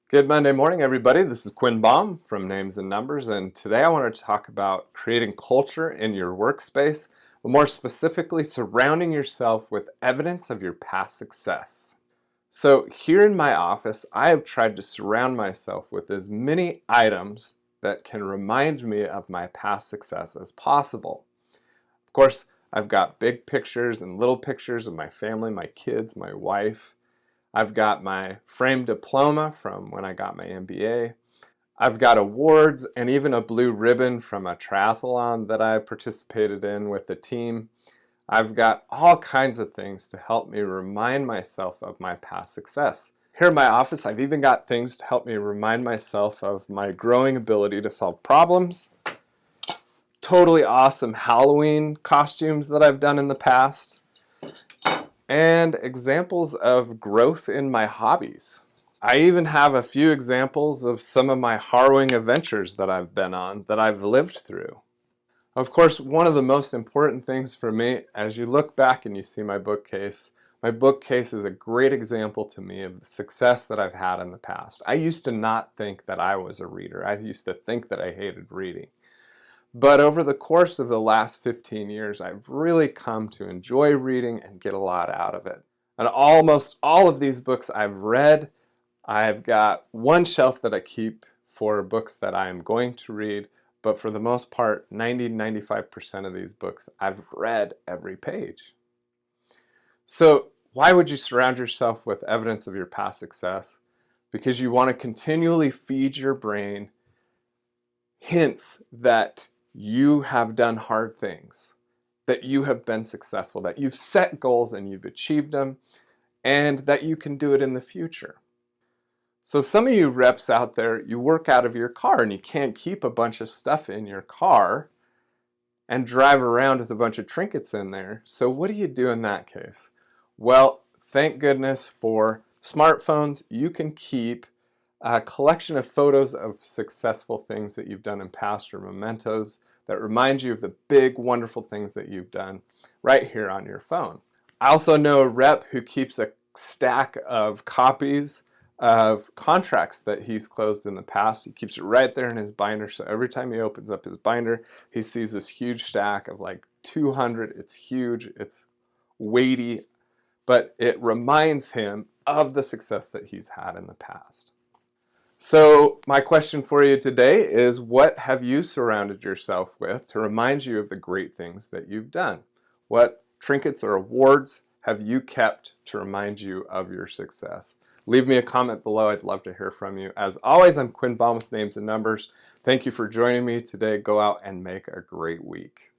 Good Monday morning, everybody. This is Quinn Baum from Names and Numbers, and today I want to talk about creating culture in your workspace, but more specifically, surrounding yourself with evidence of your past success. So here in my office, I have tried to surround myself with as many items that can remind me of my past success as possible. Of course, I've got big pictures and little pictures of my family, my kids, my wife. I've got my framed diploma from when I got my MBA. I've got awards and even a blue ribbon from a triathlon that I participated in with the team. I've got all kinds of things to help me remind myself of my past success. Here in my office, I've even got things to help me remind myself of my growing ability to solve problems, totally awesome Halloween costumes that I've done in the past, and examples of growth in my hobbies. I even have a few examples of some of my harrowing adventures that I've been on, that I've lived through. Of course, one of the most important things for me, as you look back and you see my bookcase is a great example to me of the success that I've had in the past. I used to not think that I was a reader. I used to think that I hated reading. But over the course of the last 15 years, I've really come to enjoy reading and get a lot out of it. And almost all of these books I've read. I've got one shelf that I keep for books that I am going to read, but for the most part, 90-95% of these books I've read every page. So why would you surround yourself with evidence of your past success? Because you want to continually feed your brain hints that you have done hard things, that you have been successful, that you've set goals and you've achieved them, and that you can do it in the future. So some of you reps out there, you work out of your car and you can't keep a bunch of stuff in your car and drive around with a bunch of trinkets in there. So what do you do in that case? Well, thank goodness for smartphones. You can keep a collection of photos of successful things that you've done in past, or mementos that remind you of the big, wonderful things that you've done right here on your phone. I also know a rep who keeps a stack of copies of contracts that he's closed in the past. He keeps it right there in his binder, so every time he opens up his binder, he sees this huge stack of like 200. It's huge, it's weighty, but it reminds him of the success that he's had in the past. So my question for you today is, what have you surrounded yourself with to remind you of the great things that you've done? What trinkets or awards have you kept to remind you of your success? Leave me a comment below. I'd love to hear from you. As always, I'm Quinn Baum with Names and Numbers. Thank you for joining me today. Go out and make a great week.